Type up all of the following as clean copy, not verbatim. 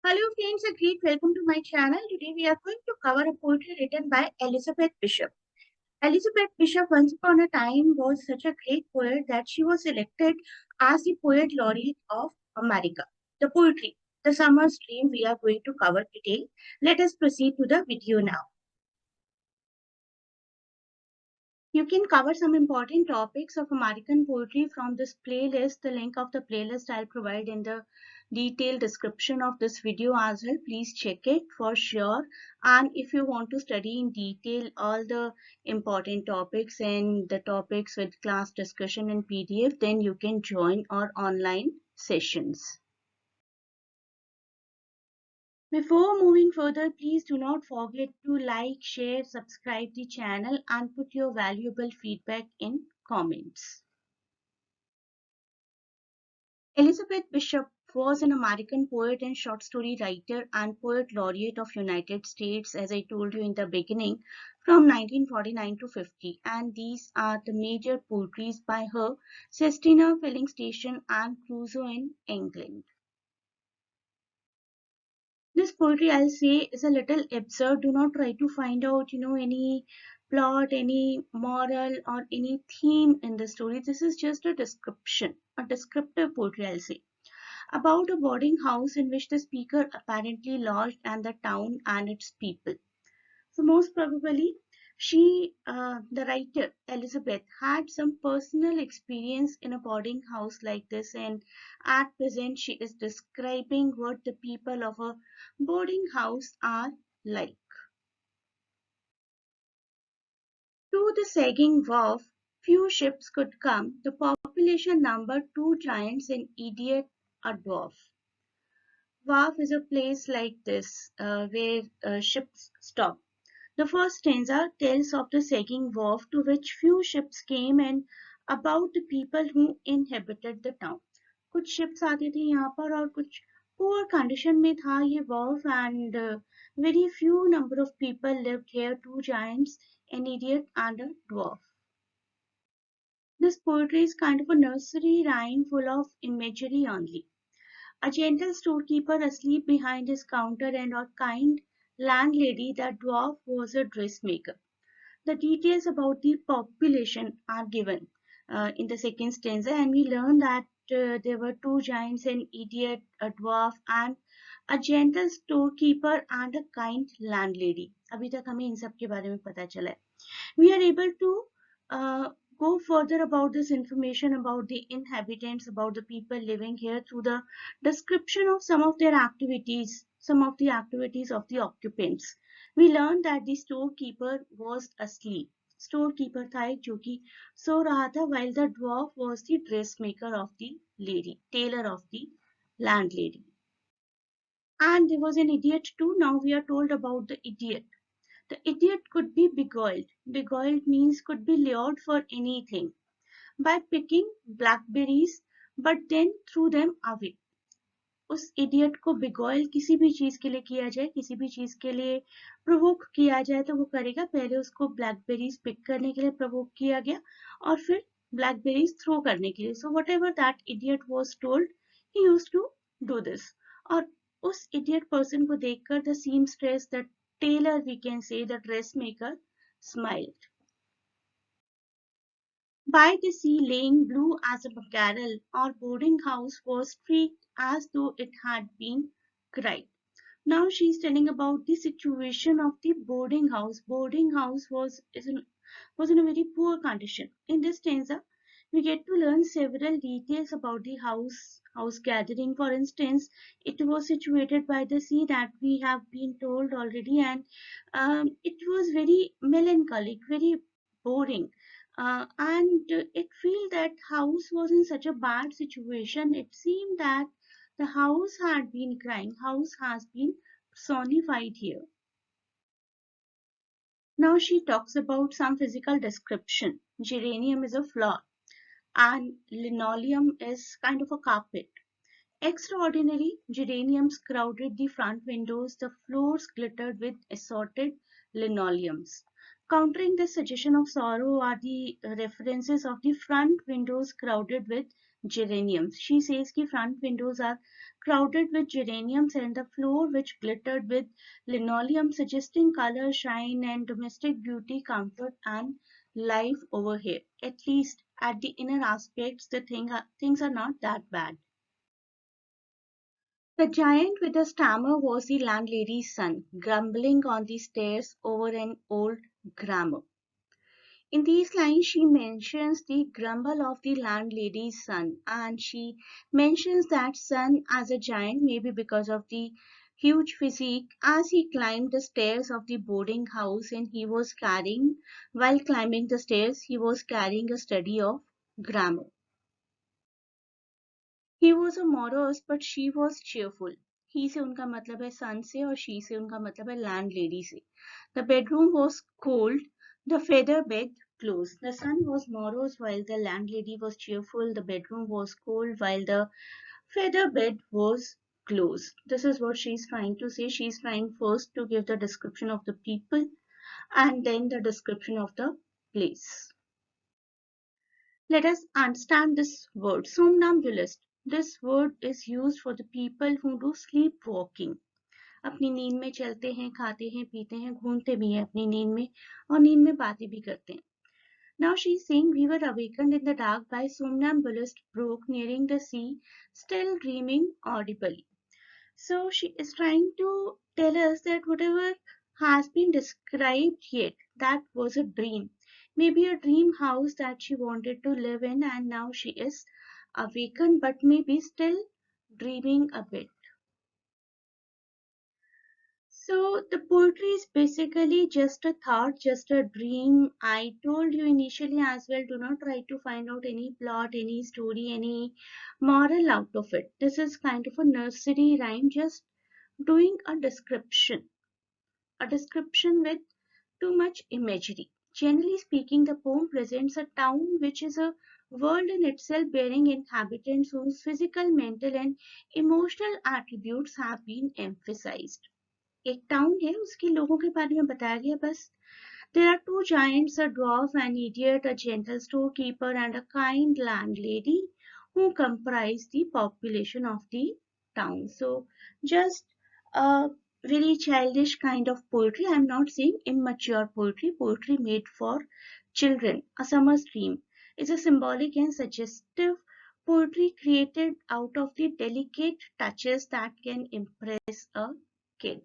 Hello friends, a great welcome to my channel. Today we are going to cover a poetry written by Elizabeth Bishop. Elizabeth Bishop once upon a time was such a great poet that she was elected as the Poet Laureate of America. The poetry, the summer's dream we are going to cover today. Let us proceed to the video now. You can cover some important topics of American poetry from this playlist. The link of the playlist I'll provide in the detailed description of this video as well. Please check it for sure. And if you want to study in detail all the important topics and the topics with class discussion and PDF, then you can join our online sessions. Before moving further, please do not forget to like, share, subscribe the channel and put your valuable feedback in comments. Elizabeth Bishop was an American poet and short story writer and poet laureate of United States, as I told you in the beginning, from 1949 to 50. And these are the major poetries by her: Sestina, Filling Station and Crusoe in England. This poetry, I'll say, is a little absurd. Do not try to find out, any plot, any moral or any theme in the story. This is just a description, a descriptive poetry, I'll say, about a boarding house in which the speaker apparently lodged and the town and its people. So most probably the writer Elizabeth had some personal experience in a boarding house like this, and at present she is describing what the people of a boarding house are like. To the sagging wharf, few ships could come. The population numbered 2 giants, an idiot, a dwarf. Wharf is a place like this where ships stop. The first stanza tells of the sagging wharf to which few ships came and about the people who inhabited the town. कुछ ships आते थे यहाँ पर और कुछ poor condition में था ये wharf, and very few number of people lived here, 2 giants, an idiot and a dwarf. This poetry is kind of a nursery rhyme full of imagery only. A gentle storekeeper asleep behind his counter and a kind landlady, the dwarf was a dressmaker. The details about the population are given in the second stanza, and we learn that there were 2 giants, an idiot, a dwarf, and a gentle storekeeper and a kind landlady. अभी तक हमें इन सब के बारे में पता चला है. We are able to go further about this information about the inhabitants, about the people living here through the description of some of their activities, some of the activities of the occupants. We learned that the storekeeper was asleep. Storekeeper था एक जो कि सो रहा था, while the dwarf was the dressmaker of the lady, tailor of the landlady. And there was an idiot too. Now we are told about the idiot. The idiot could be beguiled. Beguiled means could be lured for anything by picking blackberries, but then threw them away. उस idiot को beguile किसी भी चीज के लिए किया जाए, किसी भी चीज के लिए provoke किया जाए तो वो करेगा. पहले उसको blackberries pick करने के लिए provoke किया गया और फिर blackberries throw करने के लिए. So whatever that idiot was told, he used to do this. और उस idiot person को देखकर the seamstress, the tailor, we can say, the dressmaker, smiled. By the sea, laying blue as a barrel, our boarding house was streaked as though it had been cried. Now she is telling about the situation of the boarding house. Boarding house was in a very poor condition. In this stanza, we get to learn several details about the house gathering. For instance, it was situated by the sea, that we have been told already, and it was very melancholic, very boring. And it feel that house was in such a bad situation. It seemed that the house had been crying. House has been personified here. Now she talks about some physical description. Geranium is a flower and linoleum is kind of a carpet. Extraordinary geraniums crowded the front windows. The floors glittered with assorted linoleums. Countering this suggestion of sorrow are the references of the front windows crowded with geraniums. She says the front windows are crowded with geraniums and the floor which glittered with linoleum, suggesting color, shine and domestic beauty, comfort and life over here. At least at the inner aspects, things are not that bad. The giant with the stammer was the landlady's son, grumbling on the stairs over an old grammar. In these lines, she mentions the grumble of the landlady's son, and she mentions that son as a giant, maybe because of the huge physique. As he climbed the stairs of the boarding house, and while climbing the stairs, he was carrying a study of grammar. He was a morose, but she was cheerful. He से उनका मतलब है son से और she से उनका मतलब है landlady से. The bedroom was cold, the feather bed closed. The son was morose while the landlady was cheerful. The bedroom was cold while the feather bed was closed. This is what she's trying to say. She's trying first to give the description of the people and then the description of the place. Let us understand this word, somnambulist. This word is used for the people who do sleepwalking. अपनी नींद में चलते हैं, खाते हैं, पीते हैं, घूमते भी हैं अपनी नींद में और नींद में बातें भी करते हैं. Now she is saying we were awakened in the dark by somnambulist broke nearing the sea, still dreaming audibly. So she is trying to tell us that whatever has been described yet, that was a dream. Maybe a dream house that she wanted to live in, and now she is awakened but maybe still dreaming a bit. So the poetry is basically just a thought, just a dream. I told you initially as well, do not try to find out any plot, any story, any moral out of it. This is kind of a nursery rhyme, just doing a description with too much imagery. Generally speaking, the poem presents a town which is a world in itself bearing inhabitants whose physical, mental and emotional attributes have been emphasized. एक town है उसके लोगों के बारे में बताया गया बस. There are two giants, a dwarf, an idiot, a gentle storekeeper and a kind landlady who comprise the population of the town. So just a very childish kind of poetry. I am not saying immature poetry, poetry made for children. A summer's dream is a symbolic and suggestive poetry created out of the delicate touches that can impress a kid.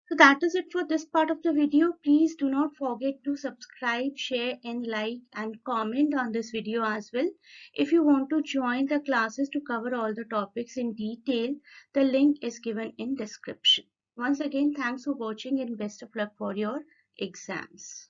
So that is it for this part of the video. Please do not forget to subscribe, share and like and comment on this video as well. If you want to join the classes to cover all the topics in detail, the link is given in description. Once again, thanks for watching and best of luck for your exams.